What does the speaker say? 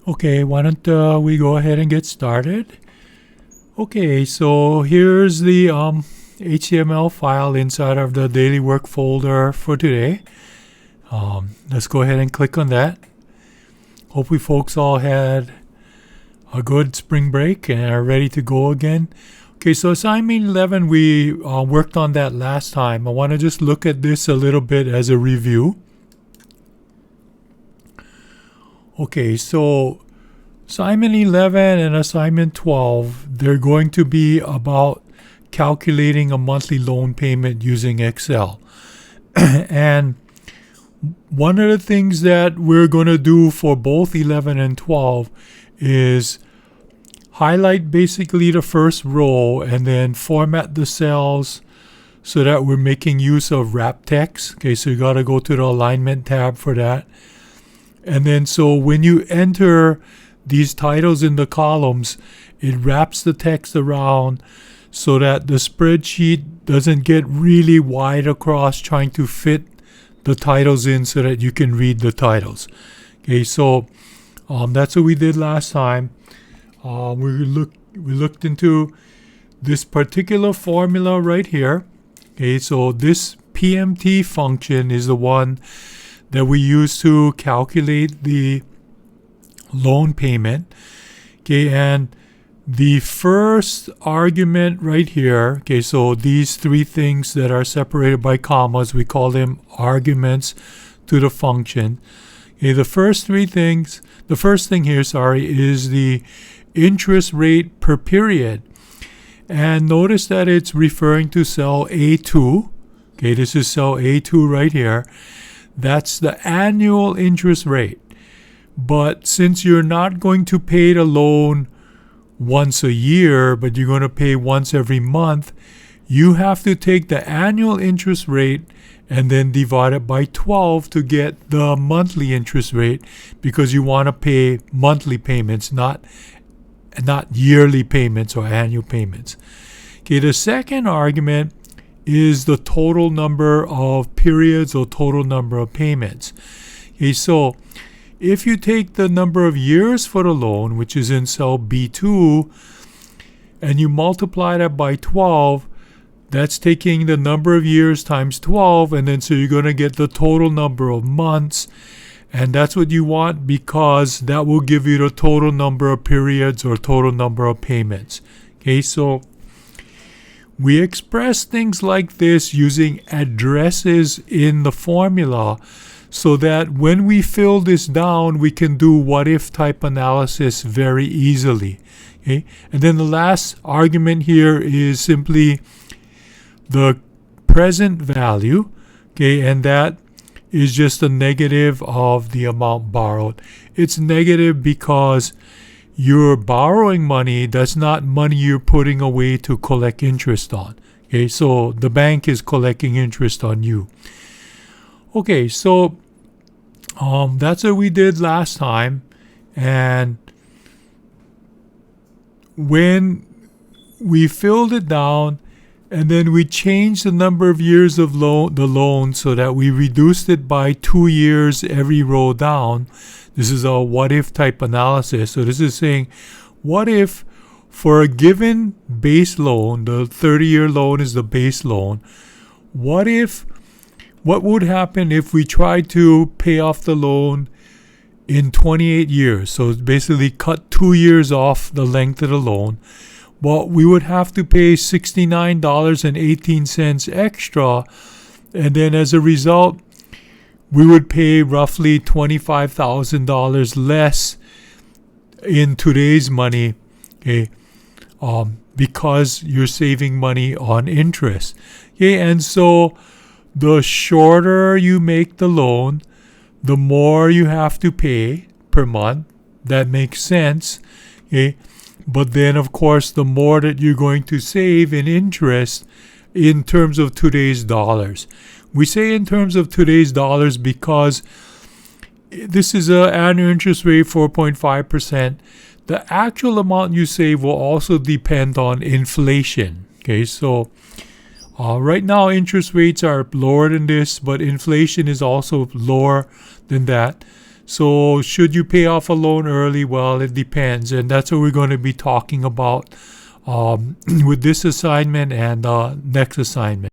Okay, why don't we go ahead and get started? Okay, so here's the HTML file inside of the daily work folder for today. Let's go ahead and click on that. Hope we folks all had a good spring break and are ready to go again. Okay, so assignment 11, we worked on that last time. I want to just look at this a little bit as a review. Okay, so assignment 11 and assignment 12, they're going to be about calculating a monthly loan payment using Excel. And one of the things that we're going to do for both 11 and 12 is highlight basically the first row and then format the cells so that we're making use of wrap text. Okay, so you got to go to the alignment tab for that. And then so when you enter these titles in the columns, it wraps the text around so that the spreadsheet doesn't get really wide across trying to fit the titles in so that you can read the titles. Okay, so that's what we did last time. We looked into this particular formula right here. Okay, so this PMT function is the one that we use to calculate the loan payment. Okay, and the first argument right here, okay, so these three things that are separated by commas, we call them arguments to the function. Okay, the first thing here, is the interest rate per period. And notice that it's referring to cell A2. Okay, this is cell A2 right here. That's the annual interest rate. But since you're not going to pay the loan once a year, but you're going to pay once every month, you have to take the annual interest rate and then divide it by 12 to get the monthly interest rate, because you want to pay monthly payments, not yearly payments or annual payments. Okay, the second argument is the total number of periods or total number of payments. Okay, so if you take the number of years for the loan, which is in cell B2, and you multiply that by 12, that's taking the number of years times 12, and then so you're going to get the total number of months, and that's what you want because that will give you the total number of periods or total number of payments. Okay, so we express things like this using addresses in the formula so that when we fill this down, we can do what-if type analysis very easily. Okay? And then the last argument here is simply the present value, okay, and that is just a negative of the amount borrowed. It's negative because you're borrowing money. That's not money you're putting away to collect interest on. Okay, so the bank is collecting interest on you. Okay, so that's what we did last time. And when we filled it down, and then we changed the number of years of the loan so that we reduced it by 2 years every row down. This is a what-if type analysis. So this is saying, what if for a given base loan, the 30-year loan is the base loan, what would happen if we tried to pay off the loan in 28 years? So it's basically cut 2 years off the length of the loan. Well, we would have to pay $69.18 extra, and then as a result, we would pay roughly $25,000 less in today's money, okay, because you're saving money on interest. Okay, and so the shorter you make the loan, the more you have to pay per month. That makes sense. Okay, but then of course the more that you're going to save in interest in terms of today's dollars. We say in terms of today's dollars because this is an annual interest rate 4.5%. The actual amount you save will also depend on inflation. Okay, so right now interest rates are lower than this, but inflation is also lower than that. So should you pay off a loan early? Well, it depends, and that's what we're going to be talking about with this assignment and next assignment.